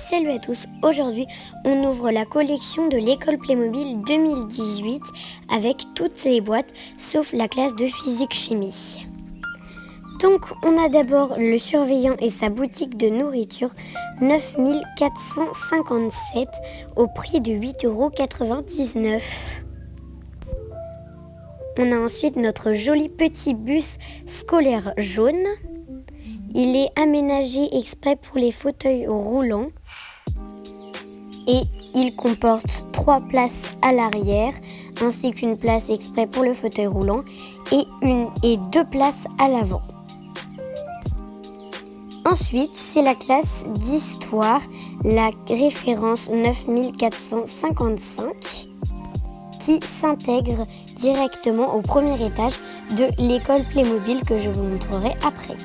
Salut à tous, aujourd'hui on ouvre la collection de l'école Playmobil 2018 avec toutes les boîtes sauf la classe de physique-chimie. Donc on a d'abord le surveillant et sa boutique de nourriture 9457 au prix de 8,99 €. On a ensuite notre joli petit bus scolaire jaune. Il est aménagé exprès pour les fauteuils roulants et il comporte 3 places à l'arrière ainsi qu'une place exprès pour le fauteuil roulant et 2 places à l'avant. Ensuite, c'est la classe d'histoire, la référence 9455 qui s'intègre directement au premier étage de l'école Playmobil que je vous montrerai après.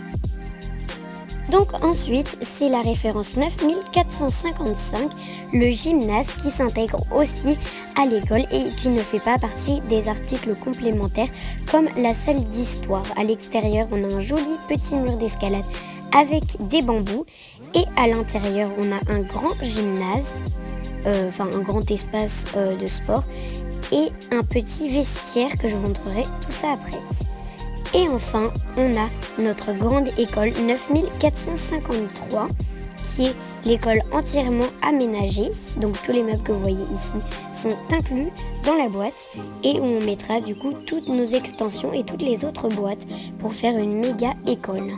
Donc ensuite, c'est la référence 9455, le gymnase qui s'intègre aussi à l'école et qui ne fait pas partie des articles complémentaires comme la salle d'histoire. À l'extérieur, on a un joli petit mur d'escalade avec des bambous et à l'intérieur, on a un grand gymnase, un grand espace de sport et un petit vestiaire que je vous montrerai tout ça après. Et enfin, on a notre grande école 9453 qui est l'école entièrement aménagée. Donc tous les meubles que vous voyez ici sont inclus dans la boîte et où on mettra du coup toutes nos extensions et toutes les autres boîtes pour faire une méga école.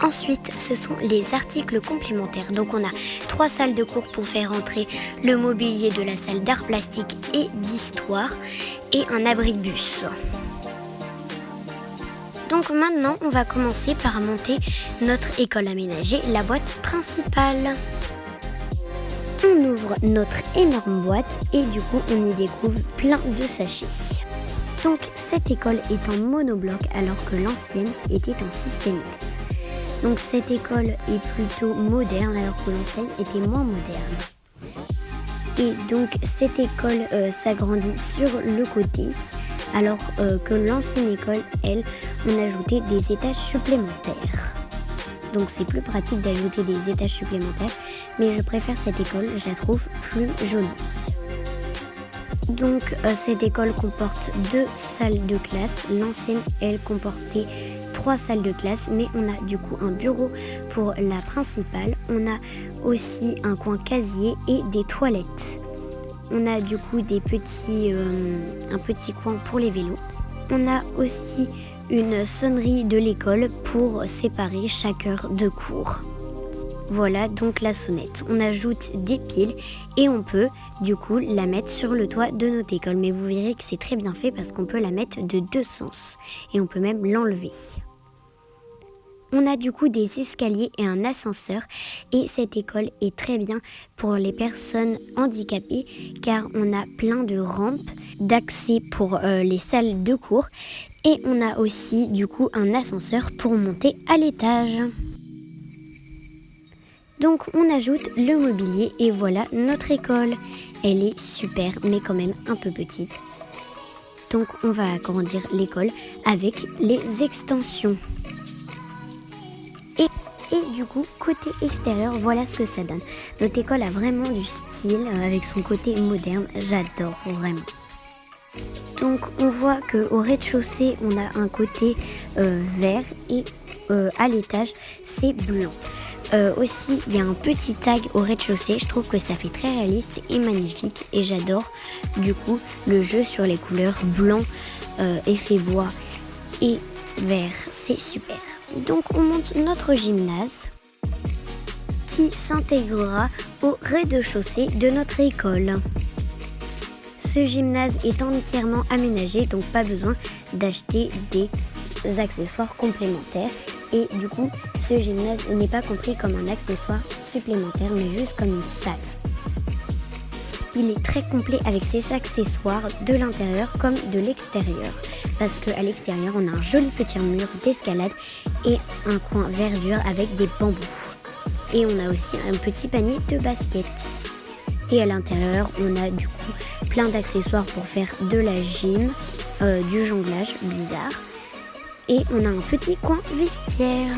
Ensuite, ce sont les articles complémentaires. Donc on a 3 salles de cours pour faire entrer le mobilier de la salle d'art plastique et d'histoire et un abribus. Donc maintenant, on va commencer par monter notre école aménagée, la boîte principale. On ouvre notre énorme boîte et du coup, on y découvre plein de sachets. Donc cette école est en monobloc alors que l'ancienne était en système X. Donc cette école est plutôt moderne alors que l'ancienne était moins moderne. Et donc cette école s'agrandit sur le côté alors que l'ancienne école, elle, on a ajouté des étages supplémentaires. Donc c'est plus pratique d'ajouter des étages supplémentaires, mais je préfère cette école, je la trouve plus jolie. Donc cette école comporte 2 salles de classe. L'ancienne, elle, comportait 3 salles de classe, mais on a du coup un bureau pour la principale. On a aussi un coin casier et des toilettes. On a du coup un petit coin pour les vélos. On a aussi une sonnerie de l'école pour séparer chaque heure de cours. Voilà donc la sonnette. On ajoute des piles et on peut du coup la mettre sur le toit de notre école. Mais vous verrez que c'est très bien fait parce qu'on peut la mettre de 2 sens et on peut même l'enlever. On a du coup des escaliers et un ascenseur et cette école est très bien pour les personnes handicapées car on a plein de rampes d'accès pour les salles de cours et on a aussi du coup un ascenseur pour monter à l'étage. Donc on ajoute le mobilier et voilà notre école. Elle est super mais quand même un peu petite. Donc on va agrandir l'école avec les extensions. Et du coup, côté extérieur, voilà ce que ça donne. Notre école a vraiment du style avec son côté moderne. J'adore vraiment. Donc on voit qu'au rez-de-chaussée, on a un côté vert et à l'étage, c'est blanc. Aussi, il y a un petit tag au rez-de-chaussée. Je trouve que ça fait très réaliste et magnifique. Et j'adore du coup le jeu sur les couleurs blanc, effet bois et vert. C'est super. Donc on monte notre gymnase qui s'intégrera au rez-de-chaussée de notre école. Ce gymnase est entièrement aménagé, donc pas besoin d'acheter des accessoires complémentaires. Et du coup, ce gymnase n'est pas compris comme un accessoire supplémentaire, mais juste comme une salle. Il est très complet avec ses accessoires de l'intérieur comme de l'extérieur. Parce qu'à l'extérieur, on a un joli petit mur d'escalade et un coin verdure avec des bambous. Et on a aussi un petit panier de basket. Et à l'intérieur, on a du coup plein d'accessoires pour faire de la gym, du jonglage bizarre. Et on a un petit coin vestiaire.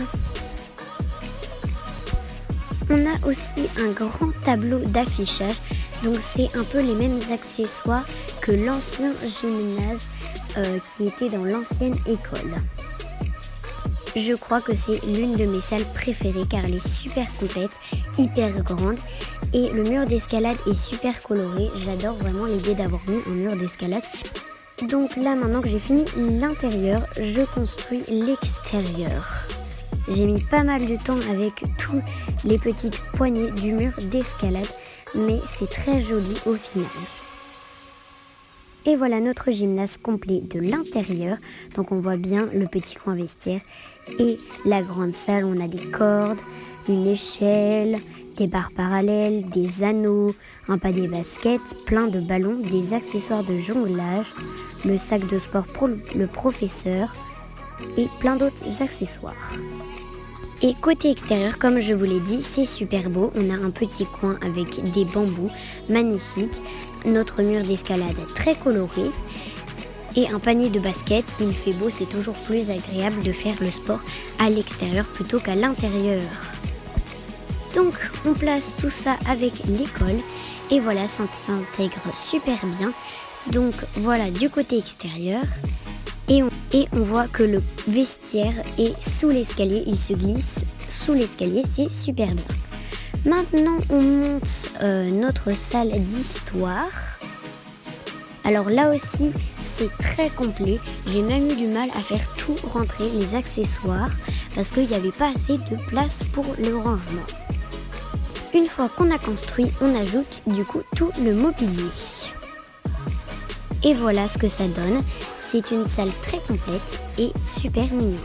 On a aussi un grand tableau d'affichage, donc c'est un peu les mêmes accessoires que l'ancien gymnase qui était dans l'ancienne école. Je crois que c'est l'une de mes salles préférées car elle est super complète, hyper grande et le mur d'escalade est super coloré. J'adore vraiment l'idée d'avoir mis un mur d'escalade. Donc là maintenant que j'ai fini l'intérieur, je construis l'extérieur. J'ai mis pas mal de temps avec tous les petites poignées du mur d'escalade, mais c'est très joli au final. Et voilà notre gymnase complet de l'intérieur. Donc on voit bien le petit coin vestiaire et la grande salle. On a des cordes, une échelle, des barres parallèles, des anneaux, un panier basket, plein de ballons, des accessoires de jonglage, le sac de sport pour le professeur et plein d'autres accessoires. Et côté extérieur, comme je vous l'ai dit, c'est super beau. On a un petit coin avec des bambous magnifiques, notre mur d'escalade très coloré et un panier de basket. S'il fait beau, c'est toujours plus agréable de faire le sport à l'extérieur plutôt qu'à l'intérieur. Donc on place tout ça avec l'école et voilà, ça s'intègre super bien. Donc voilà du côté extérieur. Et on voit que le vestiaire est sous l'escalier, il se glisse sous l'escalier, c'est super bien. Maintenant on monte notre salle d'histoire. Alors là aussi c'est très complet, j'ai même eu du mal à faire tout rentrer les accessoires parce qu'il n'y avait pas assez de place pour le rangement. Une fois qu'on a construit, on ajoute du coup tout le mobilier. Et voilà ce que ça donne. C'est une salle très complète et super mignonne.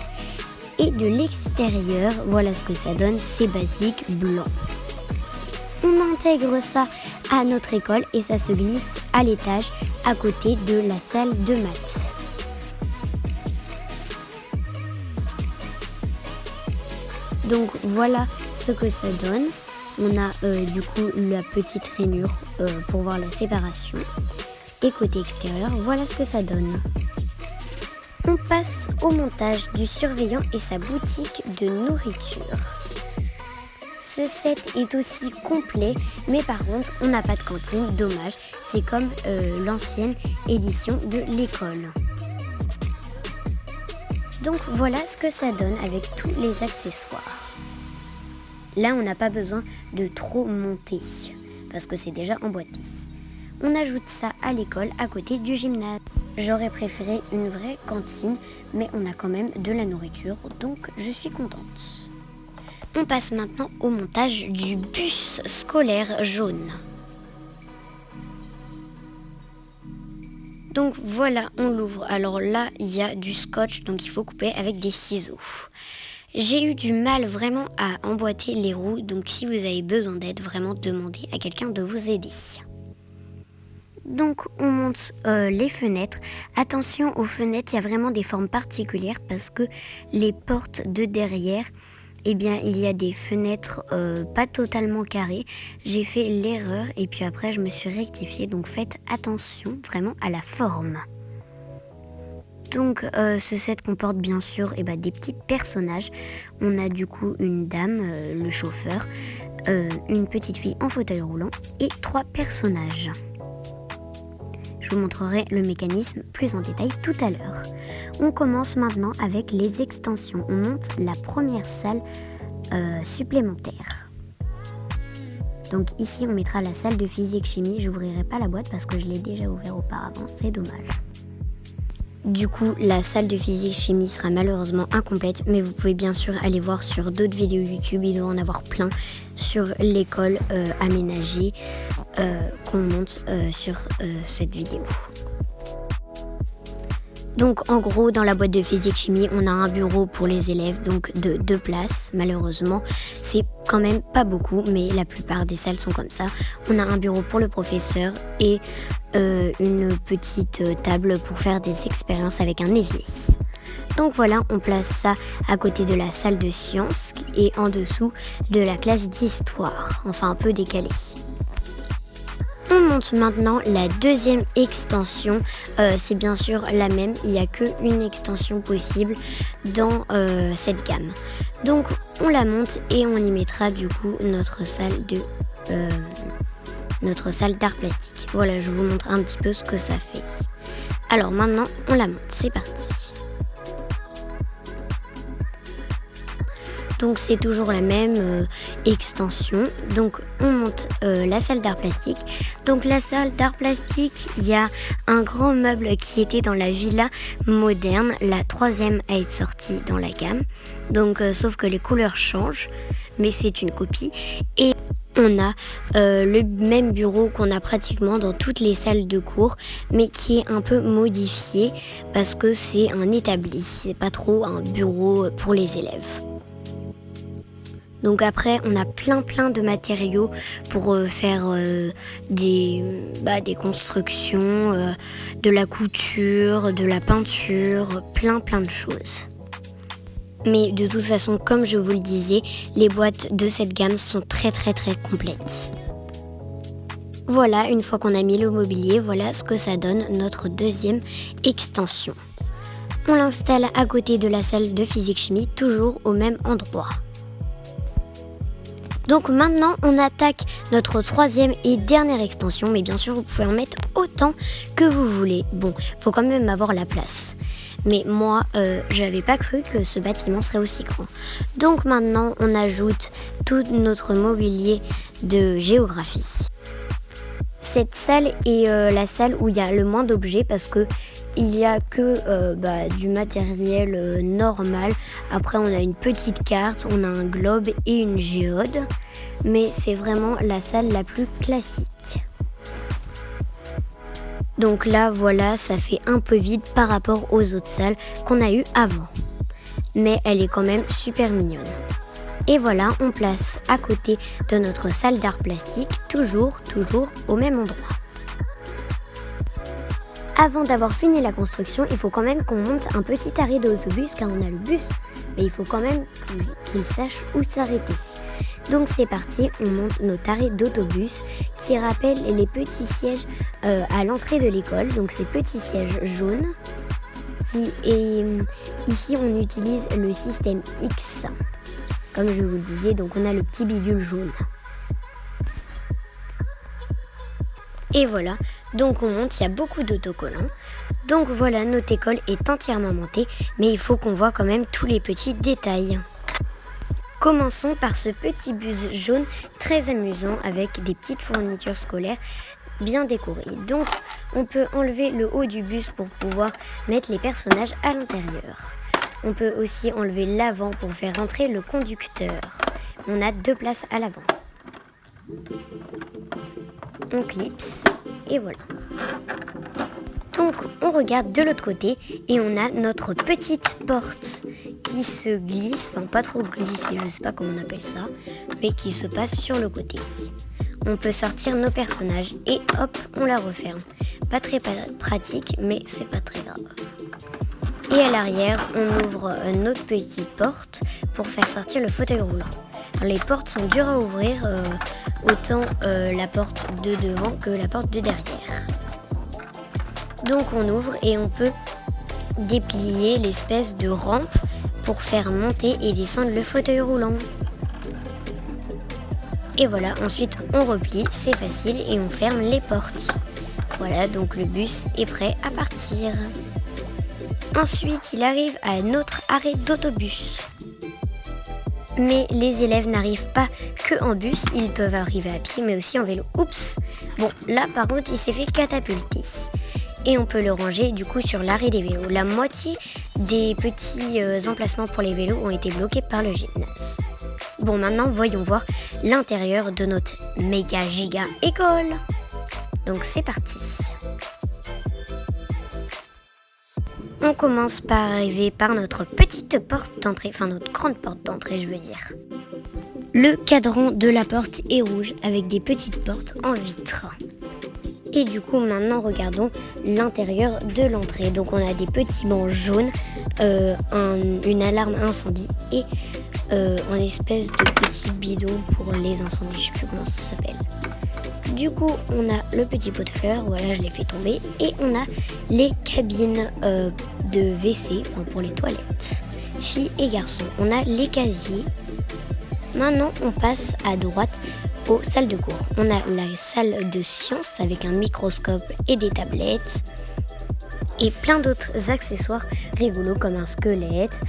Et de l'extérieur, voilà ce que ça donne, c'est basique blanc. On intègre ça à notre école et ça se glisse à l'étage à côté de la salle de maths. Donc voilà ce que ça donne. On a du coup la petite rainure pour voir la séparation. Et côté extérieur, voilà ce que ça donne. On passe au montage du surveillant et sa boutique de nourriture. Ce set est aussi complet, mais par contre, on n'a pas de cantine, dommage. C'est comme l'ancienne édition de l'école. Donc voilà ce que ça donne avec tous les accessoires. Là, on n'a pas besoin de trop monter, parce que c'est déjà emboîté. On ajoute ça à l'école à côté du gymnase. J'aurais préféré une vraie cantine, mais on a quand même de la nourriture, donc je suis contente. On passe maintenant au montage du bus scolaire jaune. Donc voilà, on l'ouvre. Alors là, il y a du scotch, donc il faut couper avec des ciseaux. J'ai eu du mal vraiment à emboîter les roues, donc si vous avez besoin d'aide, vraiment demandez à quelqu'un de vous aider. Donc on monte les fenêtres. Attention aux fenêtres, il y a vraiment des formes particulières parce que les portes de derrière, eh bien il y a des fenêtres pas totalement carrées. J'ai fait l'erreur et puis après je me suis rectifiée. Donc faites attention vraiment à la forme. Donc ce set comporte bien sûr des petits personnages. On a du coup une dame, le chauffeur, une petite fille en fauteuil roulant et 3 personnages. Je vous montrerai le mécanisme plus en détail tout à l'heure. On commence maintenant avec les extensions. On monte la première salle supplémentaire. Donc ici on mettra la salle de physique-chimie. Je n'ouvrirai pas la boîte parce que je l'ai déjà ouvert auparavant, c'est dommage. Du coup, la salle de physique-chimie sera malheureusement incomplète, mais vous pouvez bien sûr aller voir sur d'autres vidéos YouTube, il doit en avoir plein sur l'école aménagée qu'on monte sur cette vidéo. Donc en gros, dans la boîte de physique-chimie, on a un bureau pour les élèves, donc de 2 places. Malheureusement, c'est quand même pas beaucoup, mais la plupart des salles sont comme ça. On a un bureau pour le professeur et une petite table pour faire des expériences avec un évier. Donc voilà, on place ça à côté de la salle de sciences et en dessous de la classe d'histoire, enfin un peu décalé. On monte maintenant la deuxième extension. C'est bien sûr la même, il n'y a qu'une extension possible dans cette gamme. Donc on la monte et on y mettra du coup notre salle d'art plastique. Voilà, je vous montre un petit peu ce que ça fait. Alors maintenant on la monte, c'est parti. Donc c'est toujours la même extension. Donc on monte la salle d'art plastique. Donc la salle d'art plastique, il y a un grand meuble qui était dans la villa moderne, la troisième à être sortie dans la gamme. Donc sauf que les couleurs changent, mais c'est une copie. Et on a le même bureau qu'on a pratiquement dans toutes les salles de cours, mais qui est un peu modifié parce que c'est un établi, c'est pas trop un bureau pour les élèves. Donc après, on a plein de matériaux pour faire des constructions, de la couture, de la peinture, plein de choses. Mais de toute façon, comme je vous le disais, les boîtes de cette gamme sont très complètes. Voilà, une fois qu'on a mis le mobilier, voilà ce que ça donne notre deuxième extension. On l'installe à côté de la salle de physique-chimie, toujours au même endroit. Donc maintenant, on attaque notre troisième et dernière extension, mais bien sûr, vous pouvez en mettre autant que vous voulez. Bon, faut quand même avoir la place. Mais moi, j'avais pas cru que ce bâtiment serait aussi grand. Donc maintenant, on ajoute tout notre mobilier de géographie. Cette salle est la salle où il y a le moins d'objets parce que il n'y a que du matériel normal. Après, on a une petite carte, on a un globe et une géode. Mais c'est vraiment la salle la plus classique. Donc là, voilà, ça fait un peu vide par rapport aux autres salles qu'on a eues avant. Mais elle est quand même super mignonne. Et voilà, on place à côté de notre salle d'art plastique, toujours au même endroit. Avant d'avoir fini la construction, il faut quand même qu'on monte un petit arrêt d'autobus car on a le bus, mais il faut quand même qu'il sache où s'arrêter. Donc c'est parti, on monte notre arrêt d'autobus qui rappelle les petits sièges à l'entrée de l'école, donc ces petits sièges jaunes. Ici on utilise le système X, comme je vous le disais, donc on a le petit bidule jaune. Et voilà, donc on monte, il y a beaucoup d'autocollants. Donc voilà, notre école est entièrement montée, mais il faut qu'on voit quand même tous les petits détails. Commençons par ce petit bus jaune très amusant avec des petites fournitures scolaires bien décorées. Donc on peut enlever le haut du bus pour pouvoir mettre les personnages à l'intérieur. On peut aussi enlever l'avant pour faire rentrer le conducteur. On a 2 places à l'avant. On clipse et voilà. Donc on regarde de l'autre côté et on a notre petite porte qui se glisse, enfin pas trop glissée, je sais pas comment on appelle ça, mais qui se passe sur le côté. On peut sortir nos personnages et hop, on la referme. Pas très pratique, mais c'est pas très grave. Et à l'arrière, on ouvre notre petite porte pour faire sortir le fauteuil roulant. Alors, les portes sont dures à ouvrir, autant la porte de devant que la porte de derrière. Donc on ouvre et on peut déplier l'espèce de rampe pour faire monter et descendre le fauteuil roulant. Et voilà, ensuite on replie, c'est facile et on ferme les portes. Voilà, donc le bus est prêt à partir. Ensuite, il arrive à notre arrêt d'autobus. Mais les élèves n'arrivent pas que en bus, ils peuvent arriver à pied mais aussi en vélo. Oups! Bon, là par contre, il s'est fait catapulter. Et on peut le ranger du coup sur l'arrêt des vélos. La moitié des petits emplacements pour les vélos ont été bloqués par le gymnase. Bon, maintenant voyons voir l'intérieur de notre méga giga école. Donc c'est parti. On commence par arriver par notre petite porte d'entrée, enfin notre grande porte d'entrée je veux dire. Le cadran de la porte est rouge avec des petites portes en vitre. Et du coup maintenant regardons l'intérieur de l'entrée. Donc on a des petits bancs jaunes, une alarme incendie et un espèce de petit bidon pour les incendies, je sais plus comment ça s'appelle. Du coup, on a le petit pot de fleurs, voilà, je l'ai fait tomber. Et on a les cabines de WC, enfin pour les toilettes. Filles et garçons, on a les casiers. Maintenant, on passe à droite aux salles de cours. On a la salle de sciences avec un microscope et des tablettes. Et plein d'autres accessoires rigolos comme un squelette,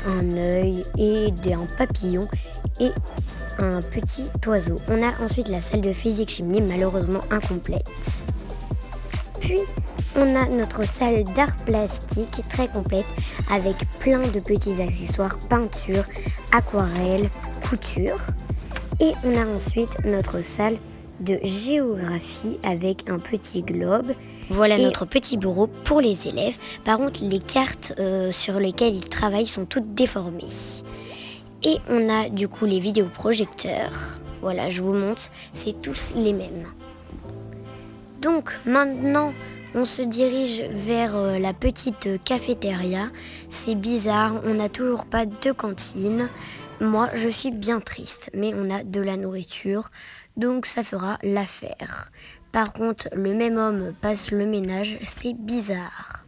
un œil et un papillon et un petit oiseau. On a ensuite la salle de physique-chimie, malheureusement incomplète. Puis, on a notre salle d'art plastique très complète avec plein de petits accessoires, peinture, aquarelle, couture. Et on a ensuite notre salle de géographie avec un petit globe. Voilà notre petit bureau pour les élèves. Par contre, les cartes sur lesquelles ils travaillent sont toutes déformées. Et on a du coup les vidéoprojecteurs. Voilà, je vous montre, c'est tous les mêmes. Donc maintenant, on se dirige vers la petite cafétéria. C'est bizarre, on n'a toujours pas de cantine. Moi, je suis bien triste, mais on a de la nourriture, donc ça fera l'affaire. Par contre, le même homme passe le ménage, c'est bizarre.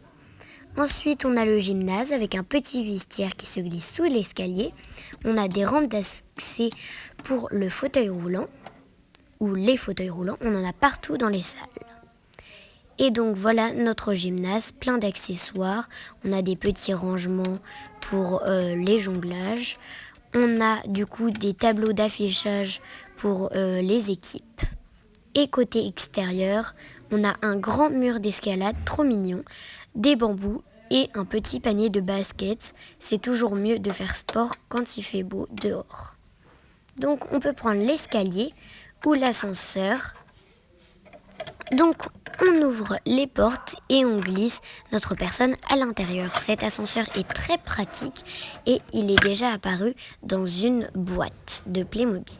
Ensuite, on a le gymnase avec un petit vestiaire qui se glisse sous l'escalier. On a des rampes d'accès pour le fauteuil roulant, ou les fauteuils roulants, on en a partout dans les salles. Et donc voilà notre gymnase, plein d'accessoires. On a des petits rangements pour les jonglages. On a du coup des tableaux d'affichage pour les équipes. Et côté extérieur, on a un grand mur d'escalade trop mignon, des bambous et un petit panier de basket. C'est toujours mieux de faire sport quand il fait beau dehors. Donc on peut prendre l'escalier ou l'ascenseur. Donc on ouvre les portes et on glisse notre personne à l'intérieur. Cet ascenseur est très pratique et il est déjà apparu dans une boîte de Playmobil.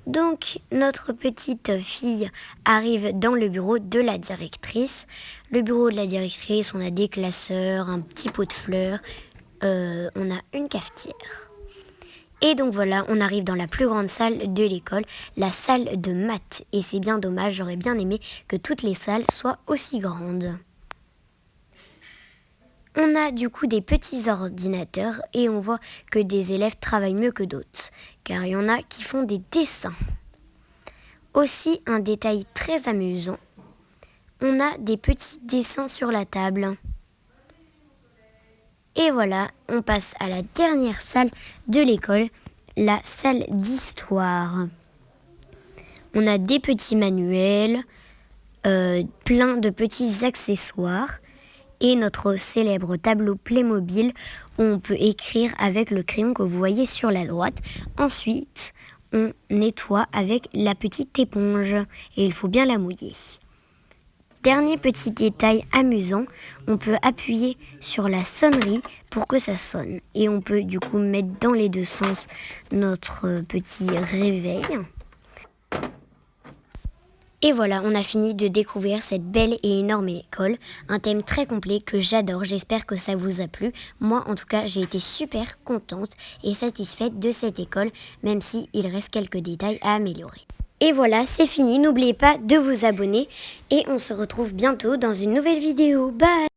Donc notre petite fille arrive dans le bureau de la directrice. Le bureau de la directrice, on a des classeurs, un petit pot de fleurs, on a une cafetière. Et donc voilà, on arrive dans la plus grande salle de l'école, la salle de maths. Et c'est bien dommage, j'aurais bien aimé que toutes les salles soient aussi grandes. On a du coup des petits ordinateurs et on voit que des élèves travaillent mieux que d'autres, car il y en a qui font des dessins. Aussi, un détail très amusant, on a des petits dessins sur la table. Et voilà, on passe à la dernière salle de l'école, la salle d'histoire. On a des petits manuels, plein de petits accessoires et notre célèbre tableau Playmobil où on peut écrire avec le crayon que vous voyez sur la droite. Ensuite, on nettoie avec la petite éponge et il faut bien la mouiller. Dernier petit détail amusant, on peut appuyer sur la sonnerie pour que ça sonne. Et on peut du coup mettre dans les deux sens notre petit réveil. Et voilà, on a fini de découvrir cette belle et énorme école. Un thème très complet que j'adore, j'espère que ça vous a plu. Moi en tout cas, j'ai été super contente et satisfaite de cette école, même s'il reste quelques détails à améliorer. Et voilà, c'est fini. N'oubliez pas de vous abonner et on se retrouve bientôt dans une nouvelle vidéo. Bye!